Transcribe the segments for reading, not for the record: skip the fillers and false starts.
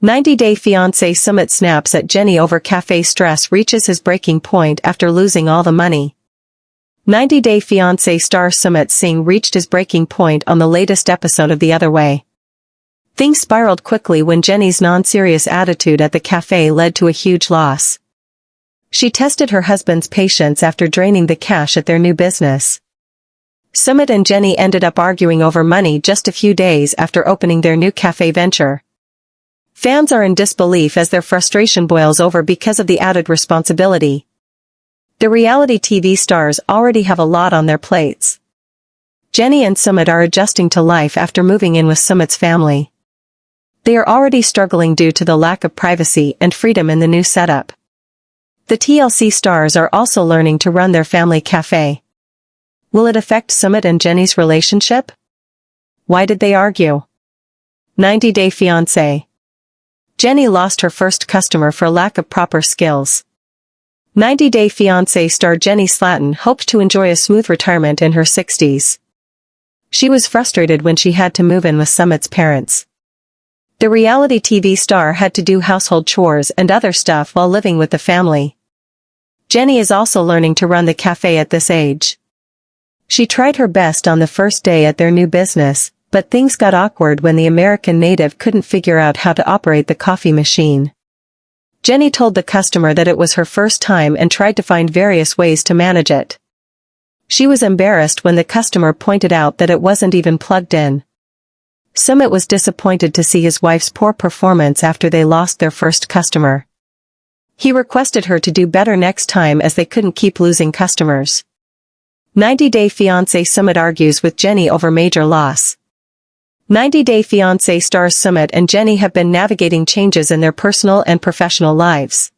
90-Day Fiancé Sumit snaps at Jenny over cafe stress reaches his breaking point after losing all the money. 90-Day Fiancé star Sumit Singh reached his breaking point on the latest episode of The Other Way. Things spiraled quickly when Jenny's non-serious attitude at the cafe led to a huge loss. She tested her husband's patience after draining the cash at their new business. Sumit and Jenny ended up arguing over money just a few days after opening their new cafe venture. Fans are in disbelief as their frustration boils over because of the added responsibility. The reality TV stars already have a lot on their plates. Jenny and Sumit are adjusting to life after moving in with Sumit's family. They are already struggling due to the lack of privacy and freedom in the new setup. The TLC stars are also learning to run their family cafe. Will it affect Sumit and Jenny's relationship? Why did they argue? 90-Day Fiancé. Jenny lost her first customer for lack of proper skills. 90-Day Fiancé star Jenny Slatten hoped to enjoy a smooth retirement in her 60s. She was frustrated when she had to move in with Sumit's parents. The reality TV star had to do household chores and other stuff while living with the family. Jenny is also learning to run the cafe at this age. She tried her best on the first day at their new business, but things got awkward when the American native couldn't figure out how to operate the coffee machine. Jenny told the customer that it was her first time and tried to find various ways to manage it. She was embarrassed when the customer pointed out that it wasn't even plugged in. Sumit was disappointed to see his wife's poor performance after they lost their first customer. He requested her to do better next time as they couldn't keep losing customers. 90-Day Fiancé Sumit argues with Jenny over major loss. 90-Day Fiancé stars Sumit and Jenny have been navigating changes in their personal and professional lives.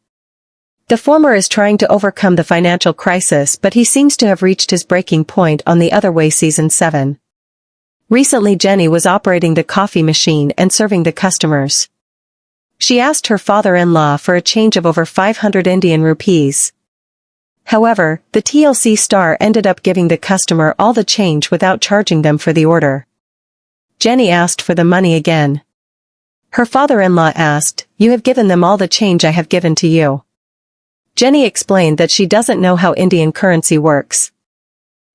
The former is trying to overcome the financial crisis, but he seems to have reached his breaking point on The Other Way Season 7. Recently Jenny was operating the coffee machine and serving the customers. She asked her father-in-law for a change of over 500 Indian rupees. However, the TLC star ended up giving the customer all the change without charging them for the order. Jenny asked for the money again. Her father-in-law asked, "You have given them all the change I have given to you." Jenny explained that she doesn't know how Indian currency works.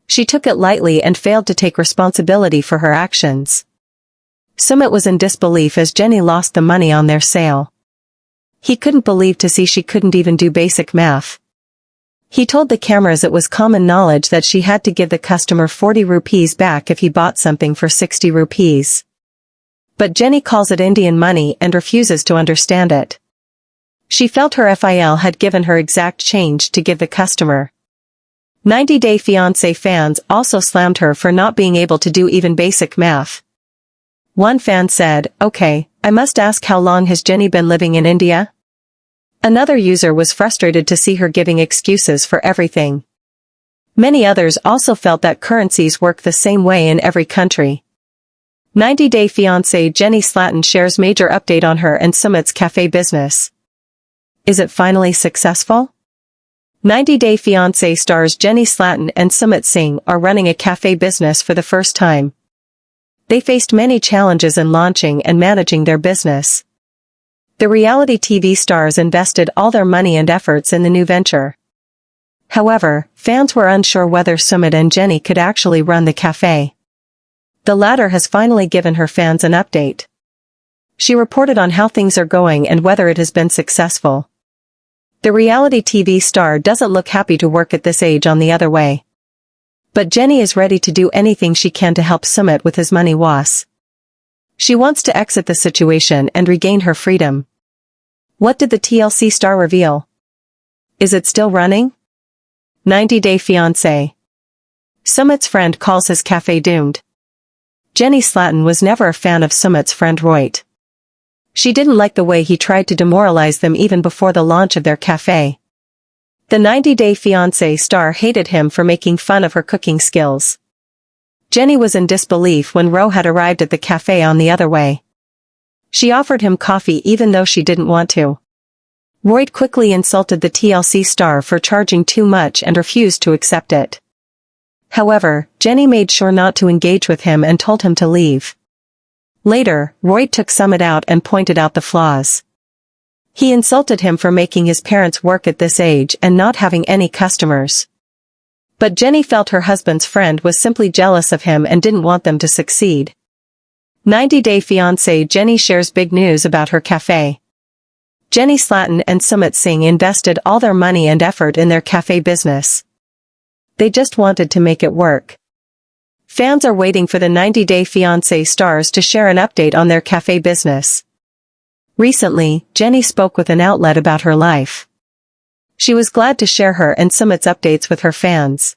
She took it lightly and failed to take responsibility for her actions. Sumit was in disbelief as Jenny lost the money on their sale. He couldn't believe to see she couldn't even do basic math. He told the cameras it was common knowledge that she had to give the customer 40 rupees back if he bought something for 60 rupees. But Jenny calls it Indian money and refuses to understand it. She felt her FIL had given her exact change to give the customer. 90-Day Fiancé fans also slammed her for not being able to do even basic math. One fan said, "Okay, I must ask, how long has Jenny been living in India?" Another user was frustrated to see her giving excuses for everything. Many others also felt that currencies work the same way in every country. 90-Day Fiancé Jenny Slatten shares major update on her and Sumit's cafe business. Is it finally successful? 90-Day Fiancé stars Jenny Slatten and Sumit Singh are running a cafe business for the first time. They faced many challenges in launching and managing their business. The reality TV stars invested all their money and efforts in the new venture. However, fans were unsure whether Sumit and Jenny could actually run the cafe. The latter has finally given her fans an update. She reported on how things are going and whether it has been successful. The reality TV star doesn't look happy to work at this age on The Other Way. But Jenny is ready to do anything she can to help Sumit with his money loss. She wants to exit the situation and regain her freedom. What did the TLC star reveal? Is it still running? 90-Day Fiancé. Sumit's friend calls his cafe doomed. Jenny Slatten was never a fan of Sumit's friend Rohit. She didn't like the way he tried to demoralize them even before the launch of their cafe. The 90-Day Fiancé star hated him for making fun of her cooking skills. Jenny was in disbelief when Ro had arrived at the cafe on The Other Way. She offered him coffee even though she didn't want to. Rohit quickly insulted the TLC star for charging too much and refused to accept it. However, Jenny made sure not to engage with him and told him to leave. Later, Roy took Sumit out and pointed out the flaws. He insulted him for making his parents work at this age and not having any customers. But Jenny felt her husband's friend was simply jealous of him and didn't want them to succeed. 90-Day Fiancé Jenny shares big news about her cafe. Jenny Slatten and Sumit Singh invested all their money and effort in their cafe business. They just wanted to make it work. Fans are waiting for the 90-Day Fiancé stars to share an update on their cafe business. Recently, Jenny spoke with an outlet about her life. She was glad to share her and Sumit's updates with her fans.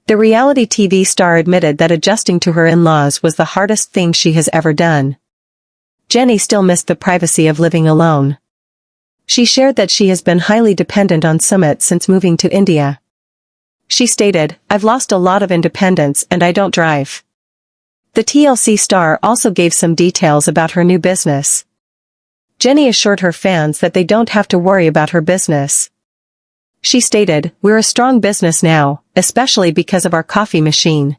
The reality TV star admitted that adjusting to her in-laws was the hardest thing she has ever done. Jenny still missed the privacy of living alone. She shared that she has been highly dependent on Sumit since moving to India. She stated, "I've lost a lot of independence and I don't drive." The TLC star also gave some details about her new business. Jenny assured her fans that they don't have to worry about her business. She stated, "We're a strong business now, especially because of our coffee machine."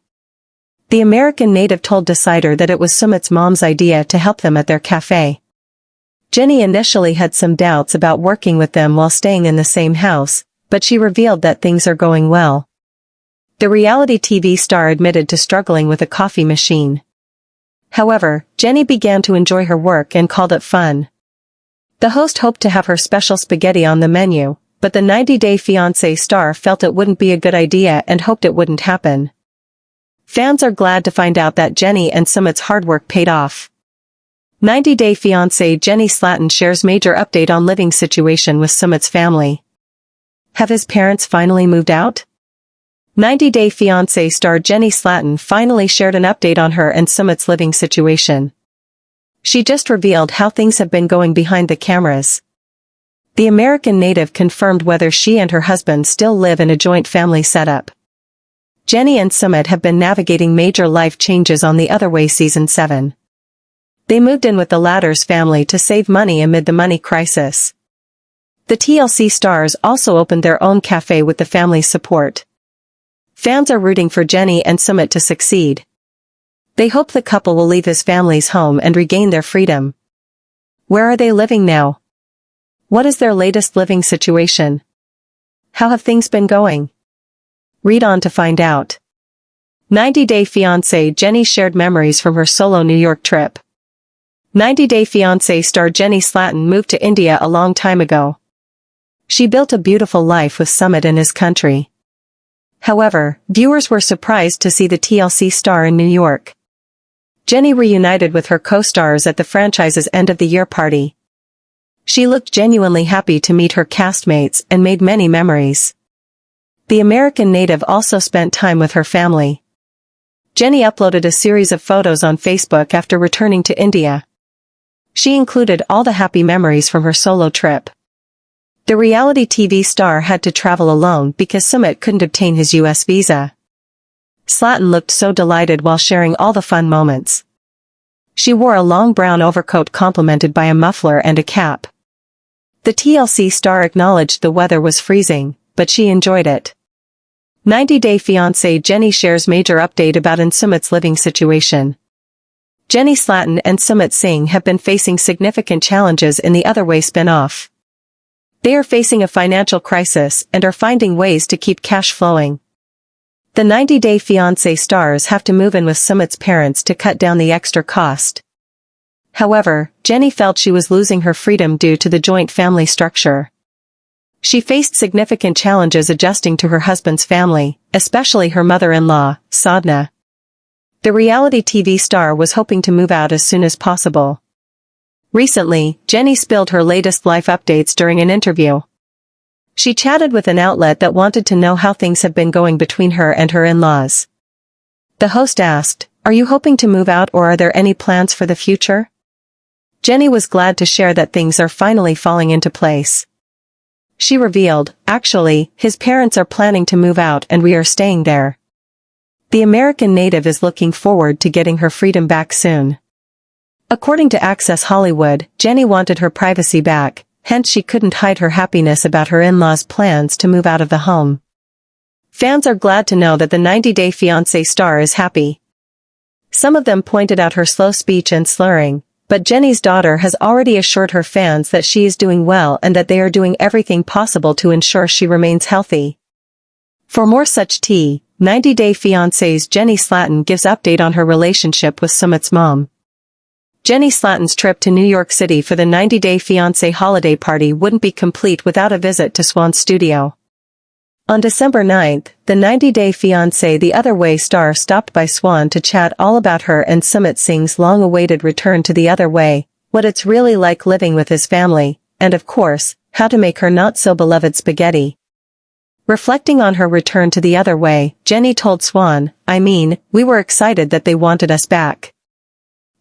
The American native told Decider that it was Sumit's mom's idea to help them at their cafe. Jenny initially had some doubts about working with them while staying in the same house, but she revealed that things are going well. The reality TV star admitted to struggling with a coffee machine. However, Jenny began to enjoy her work and called it fun. The host hoped to have her special spaghetti on the menu, but the 90-Day Fiancé star felt it wouldn't be a good idea and hoped it wouldn't happen. Fans are glad to find out that Jenny and Sumit's hard work paid off. 90-Day Fiancé Jenny Slatten shares major update on living situation with Sumit's family. Have his parents finally moved out? 90-Day Fiancé star Jenny Slatten finally shared an update on her and Sumit's living situation. She just revealed how things have been going behind the cameras. The American native confirmed whether she and her husband still live in a joint family setup. Jenny and Sumit have been navigating major life changes on The Other Way Season 7. They moved in with the latter's family to save money amid the money crisis. The TLC stars also opened their own cafe with the family's support. Fans are rooting for Jenny and Sumit to succeed. They hope the couple will leave his family's home and regain their freedom. Where are they living now? What is their latest living situation? How have things been going? Read on to find out. 90-Day Fiancé Jenny shared memories from her solo New York trip. 90-Day Fiancé star Jenny Slatten moved to India a long time ago. She built a beautiful life with Sumit in his country. However, viewers were surprised to see the TLC star in New York. Jenny reunited with her co-stars at the franchise's end-of-the-year party. She looked genuinely happy to meet her castmates and made many memories. The American native also spent time with her family. Jenny uploaded a series of photos on Facebook after returning to India. She included all the happy memories from her solo trip. The reality TV star had to travel alone because Sumit couldn't obtain his US visa. Slatten looked so delighted while sharing all the fun moments. She wore a long brown overcoat complemented by a muffler and a cap. The TLC star acknowledged the weather was freezing, but she enjoyed it. 90-Day Fiancé Jenny shares major update about Sumit's living situation. Jenny Slatten and Sumit Singh have been facing significant challenges in the Other Way spin-off. They are facing a financial crisis and are finding ways to keep cash flowing. The 90-Day Fiancé stars have to move in with Sumit's parents to cut down the extra cost. However, Jenny felt she was losing her freedom due to the joint family structure. She faced significant challenges adjusting to her husband's family, especially her mother-in-law, Sadhna. The reality TV star was hoping to move out as soon as possible. Recently, Jenny spilled her latest life updates during an interview. She chatted with an outlet that wanted to know how things have been going between her and her in-laws. The host asked, "Are you hoping to move out or are there any plans for the future?" Jenny was glad to share that things are finally falling into place. She revealed, "Actually, his parents are planning to move out and we are staying there." The American native is looking forward to getting her freedom back soon. According to Access Hollywood, Jenny wanted her privacy back, hence she couldn't hide her happiness about her in-laws' plans to move out of the home. Fans are glad to know that the 90-Day Fiancé star is happy. Some of them pointed out her slow speech and slurring, but Jenny's daughter has already assured her fans that she is doing well and that they are doing everything possible to ensure she remains healthy. For more such tea, 90 Day Fiancé's Jenny Slatten gives update on her relationship with Sumit's mom. Jenny Slatten's trip to New York City for the 90 Day Fiancé holiday party wouldn't be complete without a visit to Swan's studio. On December 9th, the 90 Day Fiancé The Other Way star stopped by Swan to chat all about her and Sumit Singh's long-awaited return to The Other Way, what it's really like living with his family, and of course, how to make her not-so-beloved spaghetti. Reflecting on her return to The Other Way, Jenny told Swan, we were excited that they wanted us back.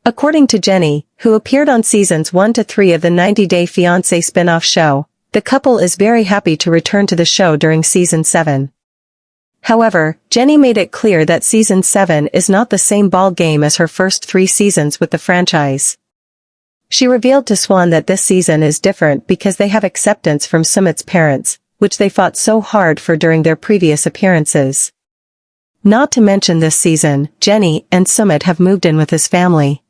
According to Jenny, who appeared on seasons 1 to 3 of the 90 Day Fiancé spin-off show, the couple is very happy to return to the show during season 7. However, Jenny made it clear that season 7 is not the same ball game as her first 3 seasons with the franchise. She revealed to Swan that this season is different because they have acceptance from Sumit's parents, which they fought so hard for during their previous appearances. Not to mention this season, Jenny and Sumit have moved in with his family.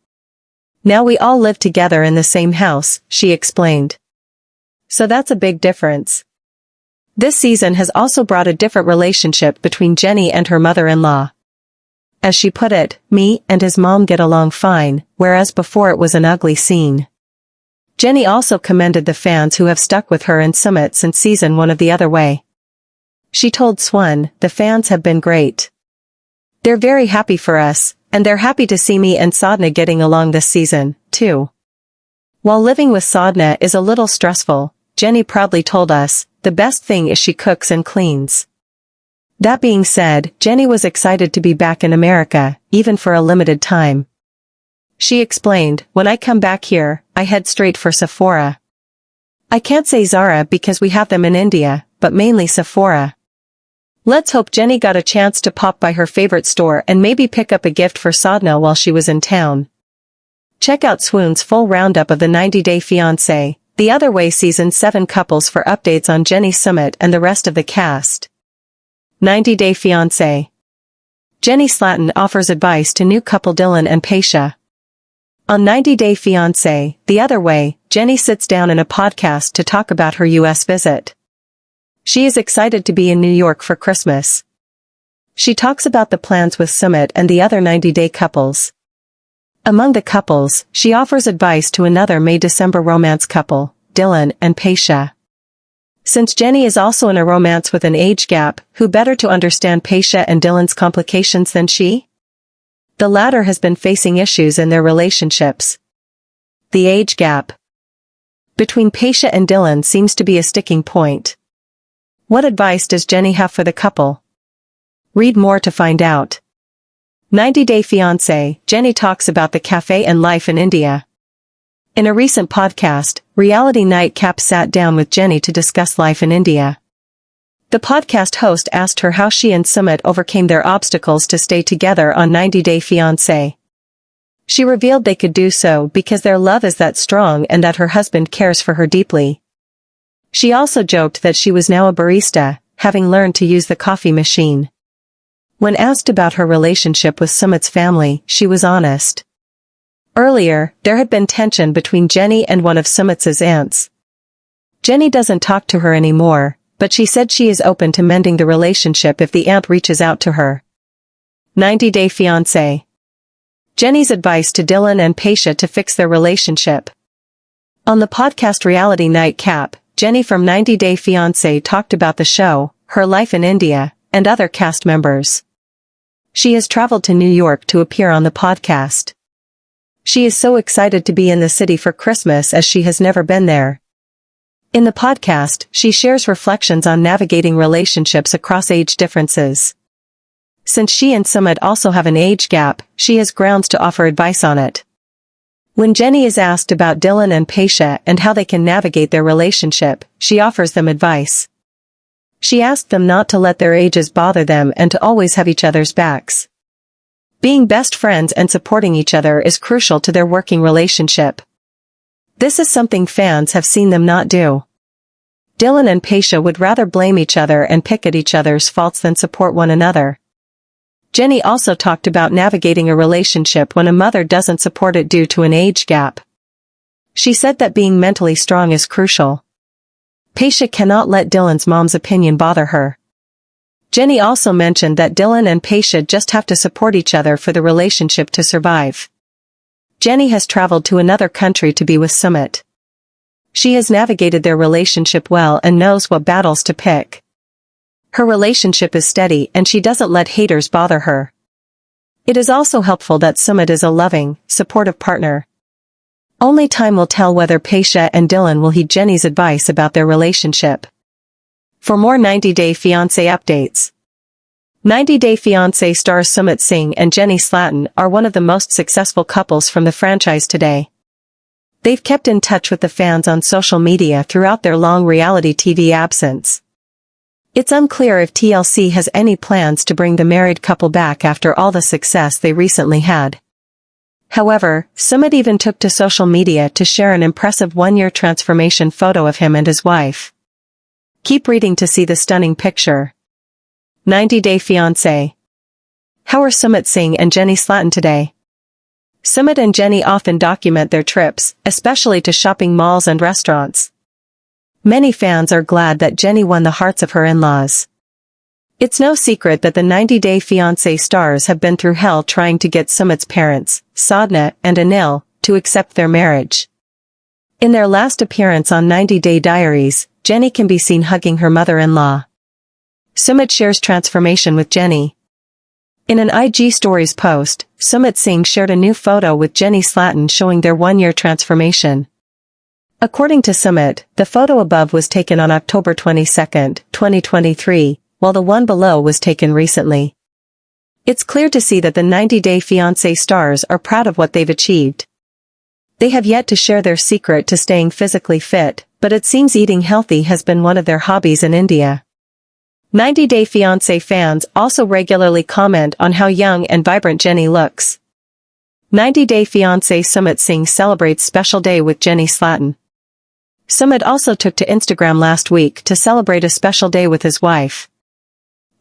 Now we all live together in the same house, she explained. So that's a big difference. This season has also brought a different relationship between Jenny and her mother-in-law. As she put it, me and his mom get along fine, whereas before it was an ugly scene. Jenny also commended the fans who have stuck with her and Sumit since season 1 of The Other Way. She told Swan, the fans have been great. They're very happy for us, and they're happy to see me and Sadhna getting along this season, too. While living with Sadhna is a little stressful, Jenny proudly told us, the best thing is she cooks and cleans. That being said, Jenny was excited to be back in America, even for a limited time. She explained, when I come back here, I head straight for Sephora. I can't say Zara because we have them in India, but mainly Sephora. Let's hope Jenny got a chance to pop by her favorite store and maybe pick up a gift for Sadhna while she was in town. Check out Swoon's full roundup of the 90 Day Fiancé, The Other Way Season 7 couples for updates on Jenny, Sumit and the rest of the cast. 90 Day Fiancé. Jenny Slatten offers advice to new couple Dylan and Paisha. On 90 Day Fiancé, The Other Way, Jenny sits down in a podcast to talk about her U.S. visit. She is excited to be in New York for Christmas. She talks about the plans with Sumit and the other 90 Day couples. Among the couples, she offers advice to another May-December romance couple, Dylan and Paisha. Since Jenny is also in a romance with an age gap, who better to understand Paisha and Dylan's complications than she? The latter has been facing issues in their relationships. The age gap between Paisha and Dylan seems to be a sticking point. What advice does Jenny have for the couple? Read more to find out. 90 Day Fiancé, Jenny talks about the cafe and life in India. In a recent podcast, Reality Nightcap sat down with Jenny to discuss life in India. The podcast host asked her how she and Sumit overcame their obstacles to stay together on 90 Day Fiancé. She revealed they could do so because their love is that strong and that her husband cares for her deeply. She also joked that she was now a barista, having learned to use the coffee machine. When asked about her relationship with Sumit's family, she was honest. Earlier, there had been tension between Jenny and one of Sumit's aunts. Jenny doesn't talk to her anymore, but she said she is open to mending the relationship if the aunt reaches out to her. 90 Day Fiancé. Jenny's advice to Dylan and Paisha to fix their relationship. On the podcast Reality Nightcap, Jenny from 90 Day Fiancé talked about the show, her life in India, and other cast members. She has traveled to New York to appear on the podcast. She is so excited to be in the city for Christmas as she has never been there. In the podcast, she shares reflections on navigating relationships across age differences. Since she and Sumit also have an age gap, she has grounds to offer advice on it. When Jenny is asked about Dylan and Paisha and how they can navigate their relationship, she offers them advice. She asked them not to let their ages bother them and to always have each other's backs. Being best friends and supporting each other is crucial to their working relationship. This is something fans have seen them not do. Dylan and Paisha would rather blame each other and pick at each other's faults than support one another. Jenny also talked about navigating a relationship when a mother doesn't support it due to an age gap. She said that being mentally strong is crucial. Paisha cannot let Dylan's mom's opinion bother her. Jenny also mentioned that Dylan and Paisha just have to support each other for the relationship to survive. Jenny has traveled to another country to be with Sumit. She has navigated their relationship well and knows what battles to pick. Her relationship is steady and she doesn't let haters bother her. It is also helpful that Sumit is a loving, supportive partner. Only time will tell whether Paisha and Dylan will heed Jenny's advice about their relationship. For more 90-Day Fiancé updates. 90-Day Fiancé stars Sumit Singh and Jenny Slatten are one of the most successful couples from the franchise today. They've kept in touch with the fans on social media throughout their long reality TV absence. It's unclear if TLC has any plans to bring the married couple back after all the success they recently had. However, Sumit even took to social media to share an impressive one-year transformation photo of him and his wife. Keep reading to see the stunning picture. 90-Day Fiancé. How are Sumit Singh and Jenny Slatten today? Sumit and Jenny often document their trips, especially to shopping malls and restaurants. Many fans are glad that Jenny won the hearts of her in-laws. It's no secret that the 90-Day Fiancé stars have been through hell trying to get Sumit's parents, Sadhna and Anil, to accept their marriage. In their last appearance on 90-Day Diaries, Jenny can be seen hugging her mother-in-law. Sumit shares transformation with Jenny. In an IG Stories post, Sumit Singh shared a new photo with Jenny Slatten showing their one-year transformation. According to Sumit, the photo above was taken on October 22, 2023, while the one below was taken recently. It's clear to see that the 90-Day Fiancé stars are proud of what they've achieved. They have yet to share their secret to staying physically fit, but it seems eating healthy has been one of their hobbies in India. 90-Day Fiancé fans also regularly comment on how young and vibrant Jenny looks. 90-Day Fiancé Sumit Singh celebrates special day with Jenny Slatten. Sumit also took to Instagram last week to celebrate a special day with his wife.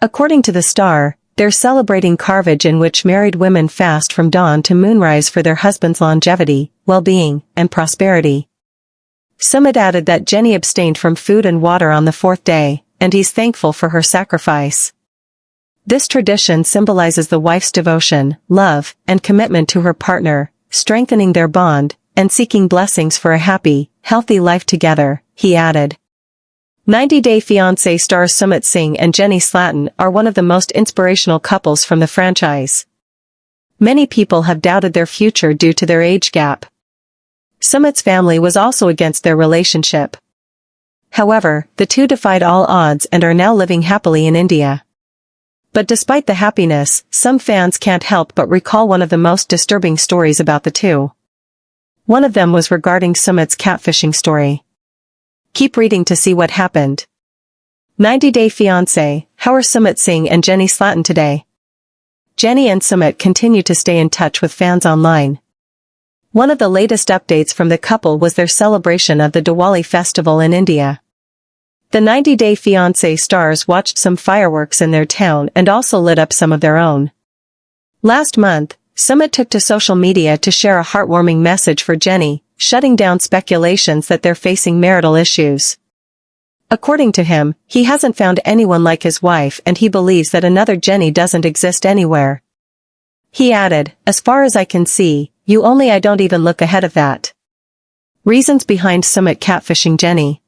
According to the star, they're celebrating Carvage, in which married women fast from dawn to moonrise for their husband's longevity, well-being, and prosperity. Sumit added that Jenny abstained from food and water on the fourth day, and he's thankful for her sacrifice. This tradition symbolizes the wife's devotion, love, and commitment to her partner, strengthening their bond, and seeking blessings for a happy, healthy life together, he added. 90-Day Fiancé stars Sumit Singh and Jenny Slatten are one of the most inspirational couples from the franchise. Many people have doubted their future due to their age gap. Sumit's family was also against their relationship. However, the two defied all odds and are now living happily in India. But despite the happiness, some fans can't help but recall one of the most disturbing stories about the two. One of them was regarding Sumit's catfishing story. Keep reading to see what happened. 90-Day Fiancé, how are Sumit Singh and Jenny Slatten today? Jenny and Sumit continue to stay in touch with fans online. One of the latest updates from the couple was their celebration of the Diwali festival in India. The 90-Day Fiancé stars watched some fireworks in their town and also lit up some of their own. Last month, Sumit took to social media to share a heartwarming message for Jenny, shutting down speculations that they're facing marital issues. According to him, he hasn't found anyone like his wife and he believes that another Jenny doesn't exist anywhere. He added, "As far as I can see, I don't even look ahead of that." Reasons behind Sumit catfishing Jenny.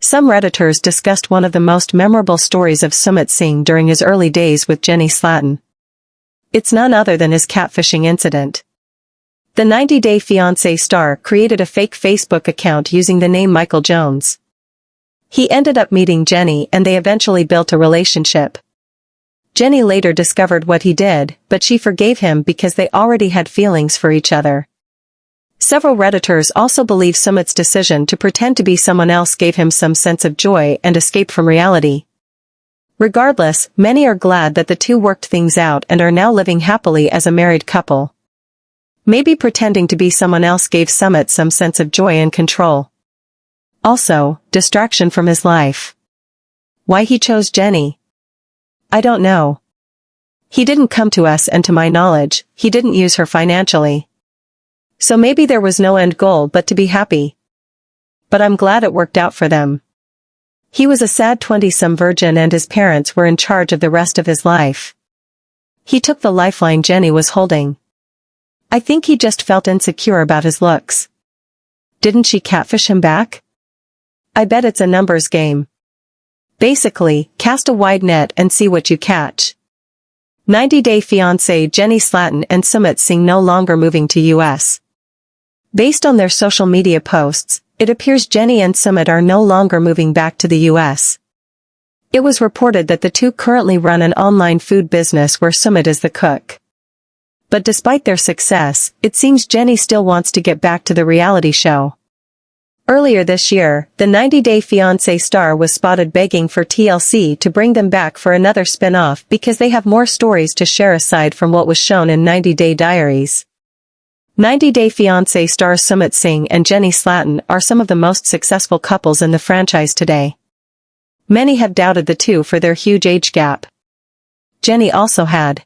Some Redditors discussed one of the most memorable stories of Sumit Singh during his early days with Jenny Slatten. It's none other than his catfishing incident. The 90-Day Fiancé star created a fake Facebook account using the name Michael Jones. He ended up meeting Jenny and they eventually built a relationship. Jenny later discovered what he did, but she forgave him because they already had feelings for each other. Several Redditors also believe Sumit's decision to pretend to be someone else gave him some sense of joy and escape from reality. Regardless, many are glad that the two worked things out and are now living happily as a married couple. Maybe pretending to be someone else gave Sumit some sense of joy and control. Also, distraction from his life. Why he chose Jenny? I don't know. He didn't come to us, and to my knowledge, he didn't use her financially. So maybe there was no end goal but to be happy. But I'm glad it worked out for them. He was a sad 20-some virgin and his parents were in charge of the rest of his life. He took the lifeline Jenny was holding. I think he just felt insecure about his looks. Didn't she catfish him back? I bet it's a numbers game. Basically, cast a wide net and see what you catch. 90-day fiancé Jenny Slatten and Sumit Singh no longer moving to US. Based on their social media posts, it appears Jenny and Sumit are no longer moving back to the US. It was reported that the two currently run an online food business where Sumit is the cook. But despite their success, it seems Jenny still wants to get back to the reality show. Earlier this year, the 90-day fiancé star was spotted begging for TLC to bring them back for another spin-off because they have more stories to share aside from what was shown in 90-day diaries. 90-day fiancé stars Sumit Singh and Jenny Slatten are some of the most successful couples in the franchise today. Many have doubted the two for their huge age gap. Jenny also had